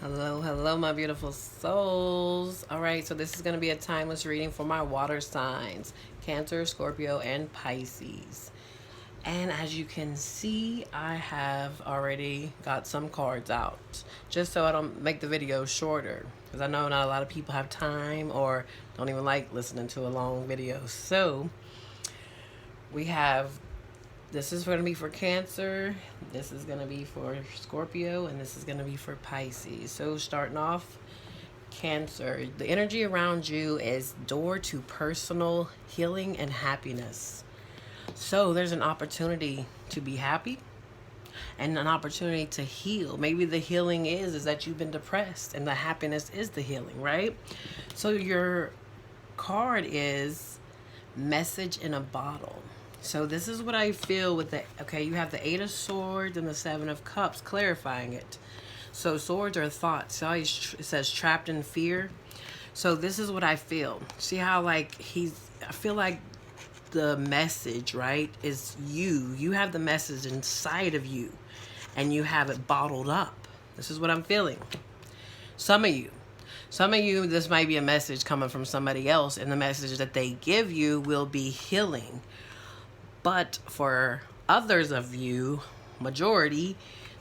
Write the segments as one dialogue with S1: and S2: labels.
S1: Hello, hello, my beautiful souls. All right, so this is going to be a timeless reading for my water signs Cancer, Scorpio, and Pisces. And as you can see, I have already got some cards out just so I don't make the video shorter because I know not a lot of people have time or don't even like listening to a long video. So we have this is going to be for Cancer, this is going to be for Scorpio, and this is going to be for Pisces. So starting off, Cancer, the energy around you is door to personal healing and happiness. So there's an opportunity to be happy and an opportunity to heal. Maybe the healing is that you've been depressed and the happiness is the healing, right? So your card is message in a bottle. So this is what I feel with you have the Eight of Swords and the Seven of Cups clarifying it. So swords are thoughts. It says trapped in fear. So this is what I feel. See how I feel like the message, right, is you. You have the message inside of you and you have it bottled up. This is what I'm feeling. Some of you, this might be a message coming from somebody else, and the message that they give you will be healing. But for others of you, majority,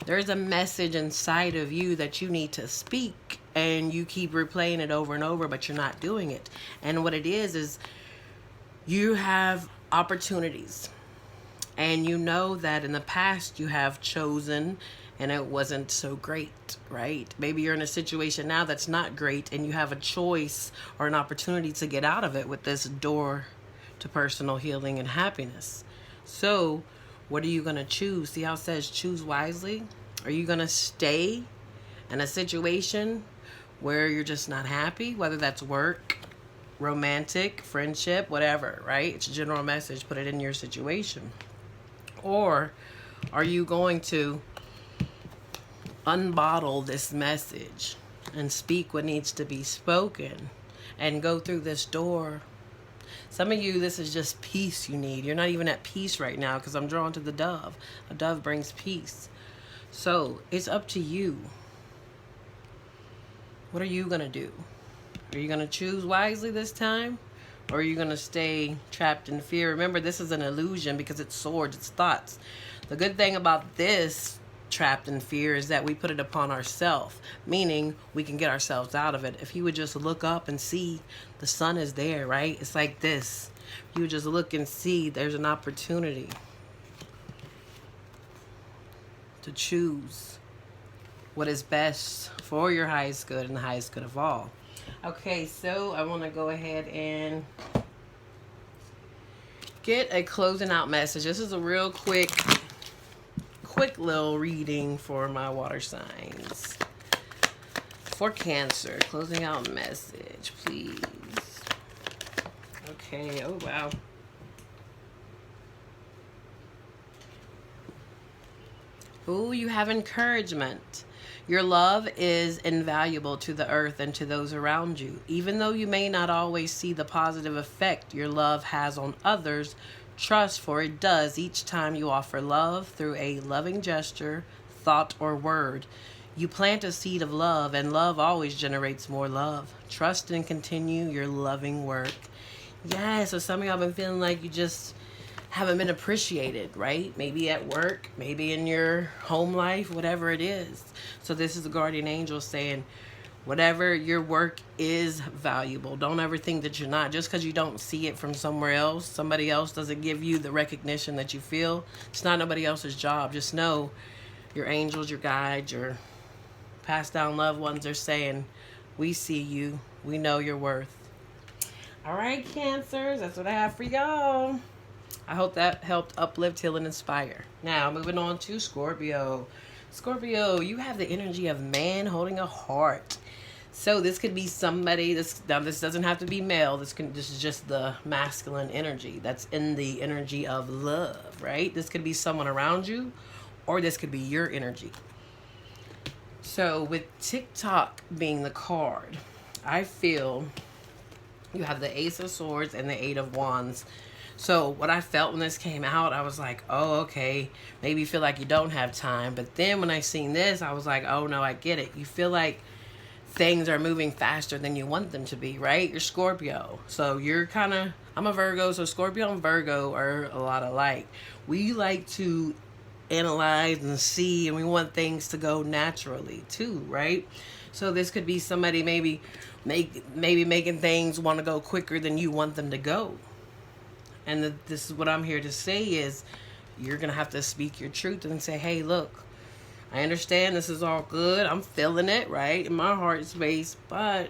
S1: there's a message inside of you that you need to speak, and you keep replaying it over and over, but you're not doing it. And what it is you have opportunities, and you know that in the past you have chosen and it wasn't so great, right? Maybe you're in a situation now that's not great, and you have a choice or an opportunity to get out of it with this door to personal healing and happiness. So what are you going to choose? See how it says choose wisely? Are you going to stay in a situation where you're just not happy, whether that's work, romantic, friendship, whatever, right? It's a general message. Put it in your situation. Or are you going to unbottle this message and speak what needs to be spoken and go through this door? Some of you, this is just peace you need. You're not even at peace right now because I'm drawn to the dove. A dove brings peace. So it's up to you. What are you going to do? Are you going to choose wisely this time? Or are you going to stay trapped in fear? Remember, this is an illusion because it's swords, it's thoughts. The good thing about this trapped in fear is that we put it upon ourselves, meaning we can get ourselves out of it. If you would just look up and see the sun is there, right? It's like this. You would just look and see there's an opportunity to choose what is best for your highest good and the highest good of all. Okay, so I want to go ahead and get a closing out message. This is a real quick little reading for my water signs. For Cancer, closing out message, please. Okay, oh wow. Ooh, you have encouragement. Your love is invaluable to the earth and to those around you. Even though you may not always see the positive effect your love has on others, trust, for it does each time you offer love through a loving gesture, thought, or word. You plant a seed of love, and love always generates more love. Trust and continue your loving work. Yeah, so some of y'all been feeling like you just haven't been appreciated, right? Maybe at work, maybe in your home life, whatever it is. So this is the guardian angel saying, whatever your work is valuable. Don't ever think that you're not. Just because you don't see it from somewhere else, somebody else doesn't give you the recognition that you feel. It's not nobody else's job. Just know your angels, your guides, your passed down loved ones are saying, we see you. We know your worth. All right, Cancers, that's what I have for y'all. I hope that helped uplift, heal, and inspire. Now, moving on to Scorpio. Scorpio, you have the energy of man holding a heart. So this could be somebody, this doesn't have to be male. This is just the masculine energy. That's in the energy of love, right? This could be someone around you, or this could be your energy. So with TikTok being the card, I feel you have the Ace of Swords and the Eight of Wands. So what I felt when this came out, I was like, oh, okay, maybe you feel like you don't have time. But then when I seen this, I was like, oh no, I get it. You feel like things are moving faster than you want them to be, right? You're Scorpio. So you're kind of, I'm a Virgo, so Scorpio and Virgo are a lot alike. We like to analyze and see, and we want things to go naturally too, right? So this could be somebody maybe making things want to go quicker than you want them to go. And this is what I'm here to say is you're going to have to speak your truth and say, hey, look, I understand this is all good. I'm feeling it, right, in my heart space, but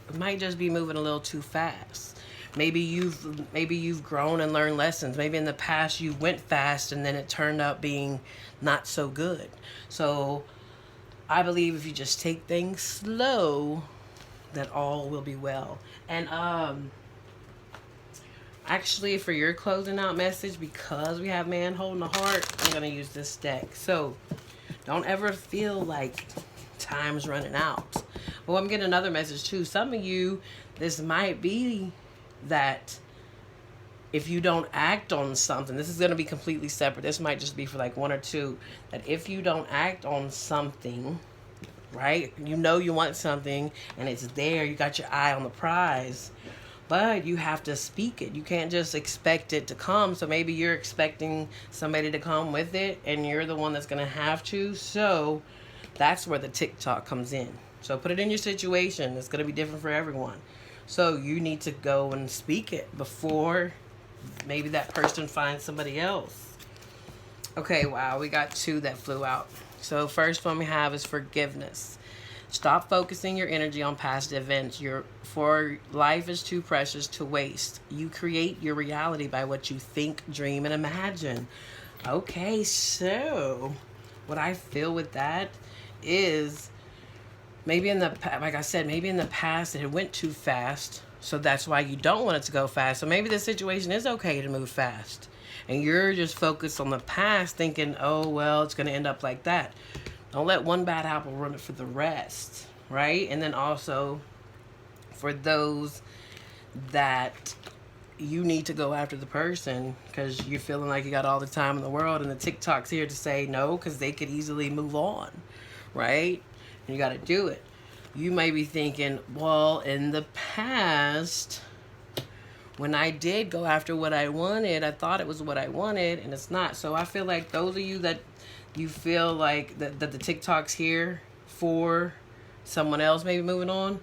S1: it might just be moving a little too fast. Maybe you've grown and learned lessons. Maybe in the past you went fast and then it turned out being not so good. So I believe if you just take things slow, that all will be well. And actually, for your closing out message, because we have man holding the heart, I'm going to use this deck. So don't ever feel like time's running out. Well, I'm getting another message too. Some of you, this might be that if you don't act on something, this is going to be completely separate. This might just be for like one or two. That if you don't act on something, right, you know you want something and it's there, you got your eye on the prize, but you have to speak it. You can't just expect it to come. So maybe you're expecting somebody to come with it and you're the one that's going to have to. So that's where the TikTok comes in. So put it in your situation. It's going to be different for everyone. So you need to go and speak it before maybe that person finds somebody else. Okay, wow, we got two that flew out. So first one we have is forgiveness. Stop focusing your energy on past events. For life is too precious to waste. You create your reality by what you think, dream, and imagine. Okay, so what I feel with that is maybe like I said, maybe in the past it went too fast. So that's why you don't want it to go fast. So maybe the situation is okay to move fast. And you're just focused on the past thinking, oh, well, it's going to end up like that. Don't let one bad apple run it for the rest, right? And then also for those that you need to go after the person because you're feeling like you got all the time in the world and the TikTok's here to say no because they could easily move on, right? And you got to do it. You may be thinking, well, in the past, when I did go after what I wanted, I thought it was what I wanted, and it's not. So I feel like those of you that you feel like that the TikTok's here for someone else maybe moving on,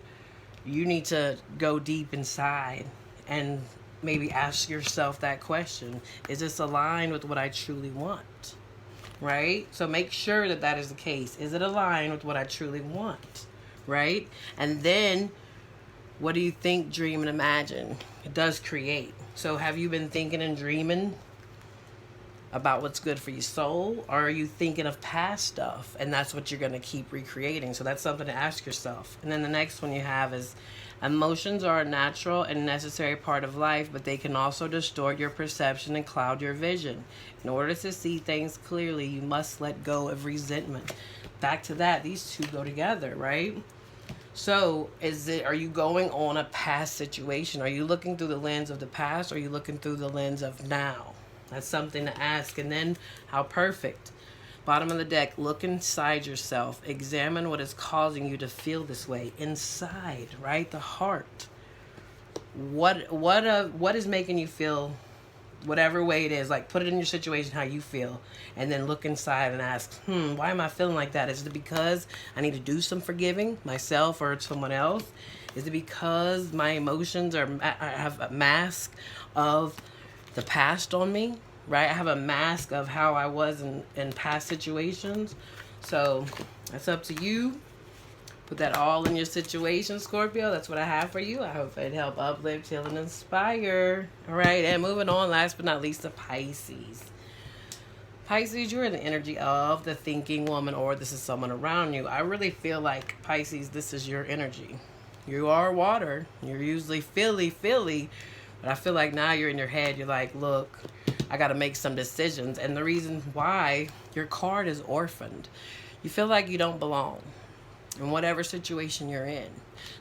S1: you need to go deep inside and maybe ask yourself that question. Is this aligned with what I truly want? Right? So make sure that that is the case. Is it aligned with what I truly want? Right? And then what do you think, dream, and imagine? It does create. So have you been thinking and dreaming about what's good for your soul? Or are you thinking of past stuff and that's what you're going to keep recreating? So that's something to ask yourself. And then the next one you have is emotions are a natural and necessary part of life, but they can also distort your perception and cloud your vision. In order to see things clearly, you must let go of resentment. Back to that, these two go together, right? So are you going on a past situation? Are you looking through the lens of the past or are you looking through the lens of now? That's something to ask. And then how perfect. Bottom of the deck, look inside yourself. Examine what is causing you to feel this way. Inside, right? The heart. What is making you feel whatever way it is? Like put it in your situation how you feel. And then look inside and ask, why am I feeling like that? Is it because I need to do some forgiving myself or someone else? Is it because my emotions I have a mask of the past on me, right? I have a mask of how I was in past situations. So that's up to you. Put that all in your situation, Scorpio. That's what I have for you. I hope it helped uplift, heal, and inspire. All right, and moving on, last but not least, to Pisces. Pisces, you're in the energy of the thinking woman, or this is someone around you. I really feel like, Pisces, this is your energy. You are water. You're usually feely, but I feel like now you're in your head. You're like, look, I got to make some decisions. And the reason why, your card is orphaned. You feel like you don't belong. in whatever situation you're in.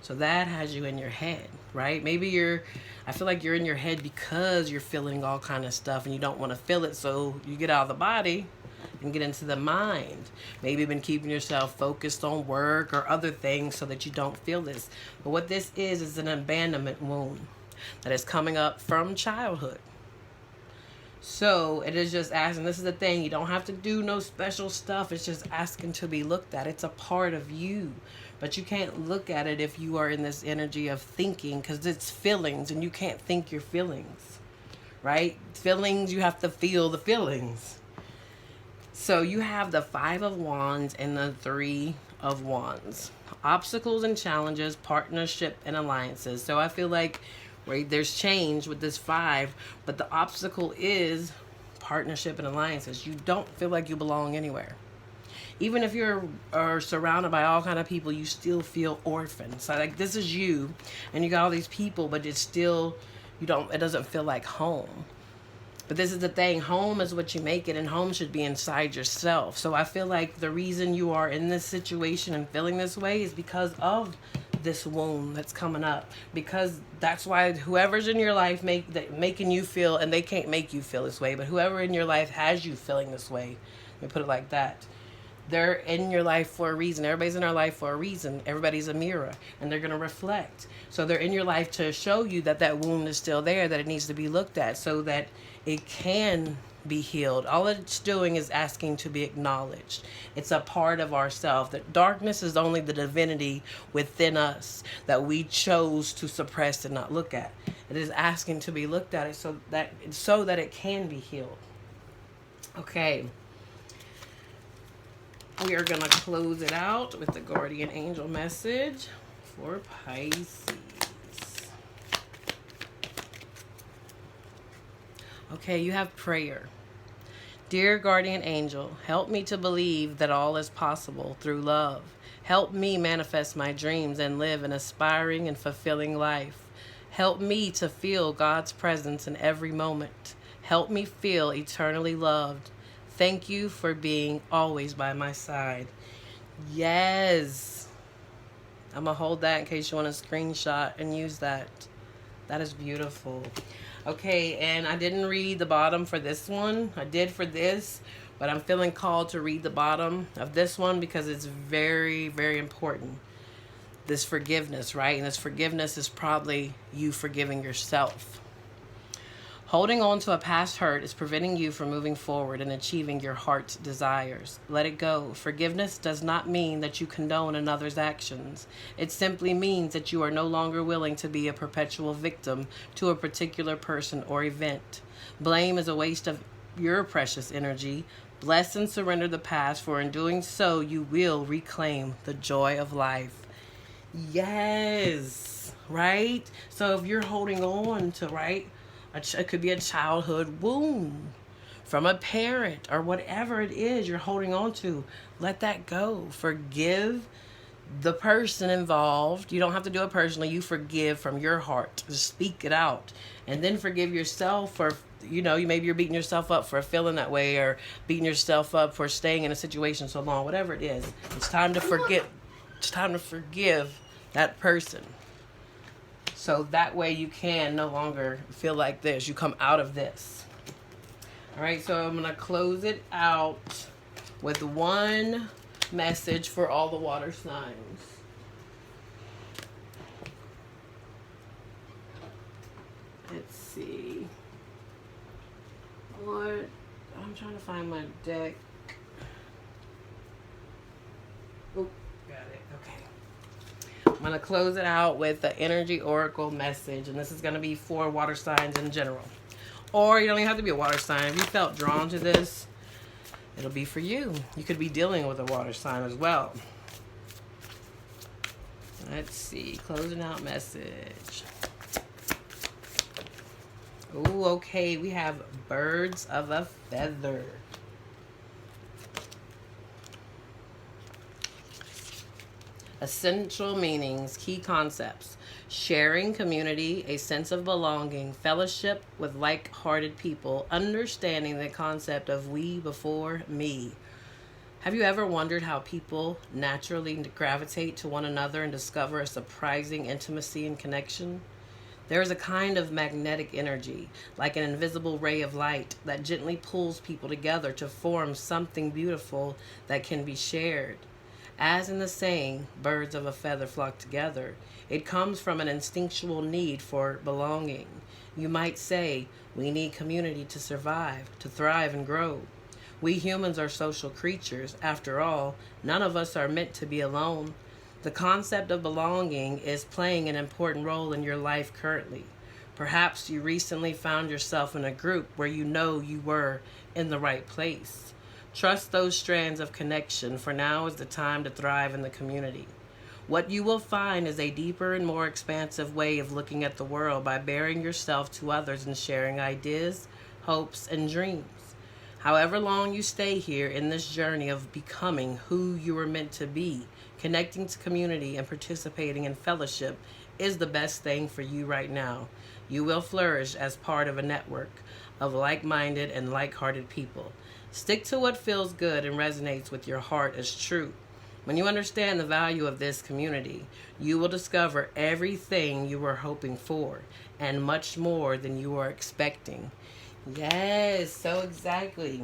S1: So that has you in your head, right? Maybe I feel like you're in your head because you're feeling all kind of stuff and you don't want to feel it. So you get out of the body and get into the mind. Maybe you've been keeping yourself focused on work or other things so that you don't feel this. But what this is an abandonment wound that is coming up from childhood. So it is just asking, this is the thing, you don't have to do no special stuff. It's just asking to be looked at. It's a part of you. But you can't look at it if you are in this energy of thinking, because it's feelings and you can't think your feelings, right? Feelings, you have to feel the feelings. So you have the 5 of Wands and the 3 of Wands. Obstacles and challenges, partnership and alliances. So I feel like, right, there's change with this 5, but the obstacle is partnership and alliances. You don't feel like you belong anywhere. Even if are surrounded by all kind of people, you still feel orphaned. So like, this is you and you got all these people, but it's still, it doesn't feel like home. But this is the thing, home is what you make it, and home should be inside yourself. So I feel like the reason you are in this situation and feeling this way is because of this wound that's coming up. Because that's why whoever's in your life making you feel, and they can't make you feel this way, but whoever in your life has you feeling this way, let me put it like that. They're in your life for a reason. Everybody's in our life for a reason. Everybody's a mirror, and they're going to reflect. So they're in your life to show you that that wound is still there, that it needs to be looked at so that it can be healed. All it's doing is asking to be acknowledged. It's a part of ourselves. That darkness is only the divinity within us that we chose to suppress and not look at. It is asking to be looked at so that it can be healed. Okay. We are going to close it out with the guardian angel message for Pisces. Okay, you have prayer. Dear guardian angel, help me to believe that all is possible through love. Help me manifest my dreams and live an aspiring and fulfilling life. Help me to feel God's presence in every moment. Help me feel eternally loved. Thank you for being always by my side. Yes. I'm going to hold that in case you want to screenshot and use that. That is beautiful. Okay, and I didn't read the bottom for this one. I did for this, but I'm feeling called to read the bottom of this one because it's very, very important. This forgiveness, right? And this forgiveness is probably you forgiving yourself. Holding on to a past hurt is preventing you from moving forward and achieving your heart's desires. Let it go. Forgiveness does not mean that you condone another's actions. It simply means that you are no longer willing to be a perpetual victim to a particular person or event. Blame is a waste of your precious energy. Bless and surrender the past, for in doing so, you will reclaim the joy of life. Yes, right? So if you're holding on to, right? It could be a childhood wound from a parent or whatever it is you're holding on to. Let that go. Forgive the person involved. You don't have to do it personally. You forgive from your heart. Just speak it out. And then forgive yourself for, maybe you're beating yourself up for feeling that way, or beating yourself up for staying in a situation so long. Whatever it is. It's time to forget. It's time to forgive that person. So that way you can no longer feel like this. You come out of this. All right, so I'm going to close it out with one message for all the water signs. Let's see. What? I'm trying to find my deck. Oh, got it. Okay. I'm going to close it out with the energy oracle message, and this is going to be for water signs in general. Or you don't even have to be a water sign. If you felt drawn to this, it'll be for you. You could be dealing with a water sign as well. Let's see. Closing out message. Oh, okay. We have birds of a feather. Essential meanings, key concepts: sharing, community, a sense of belonging, fellowship with like-hearted people, understanding the concept of we before me, Have you ever wondered how people naturally gravitate to one another and discover a surprising intimacy and connection? There is a kind of magnetic energy, like an invisible ray of light, that gently pulls people together to form something beautiful that can be shared. As in the saying, birds of a feather flock together, it comes from an instinctual need for belonging. You might say, we need community to survive, to thrive and grow. We humans are social creatures. After all, none of us are meant to be alone. The concept of belonging is playing an important role in your life currently. Perhaps you recently found yourself in a group where you know you were in the right place. Trust those strands of connection, for now is the time to thrive in the community. What you will find is a deeper and more expansive way of looking at the world by bearing yourself to others and sharing ideas, hopes, and dreams. However long you stay here in this journey of becoming who you were meant to be, connecting to community and participating in fellowship is the best thing for you right now. You will flourish as part of a network of like-minded and like-hearted people. Stick to what feels good and resonates with your heart as true. When you understand the value of this community, you will discover everything you were hoping for and much more than you were expecting. Yes, so exactly.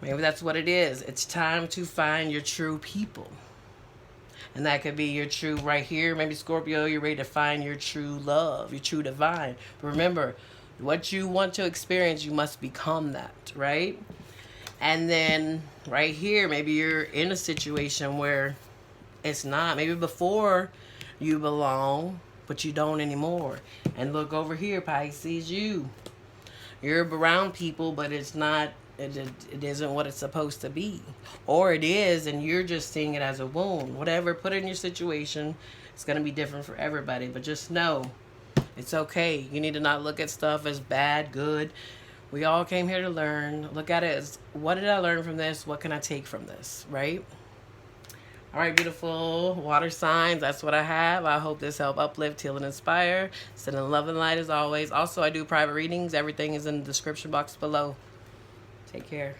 S1: Maybe that's what it is. It's time to find your true people. And that could be your true right here. Maybe Scorpio, you're ready to find your true love, your true divine. But remember, what you want to experience, you must become that, right? And then right here, maybe you're in a situation where it's not. Maybe before you belong, but you don't anymore. And look over here, Pisces, you're around people, but it's not, it isn't what it's supposed to be. Or it is, and you're just seeing it as a wound. Whatever, put it in your situation. It's going to be different for everybody. But just know, it's okay. You need to not look at stuff as bad, good. We all came here to learn. Look at it as, what did I learn from this? What can I take from this, right? All right, beautiful water signs, that's what I have. I hope this helped uplift, heal, and inspire. Sending love and light as always. Also, I do private readings. Everything is in the description box below. Take care.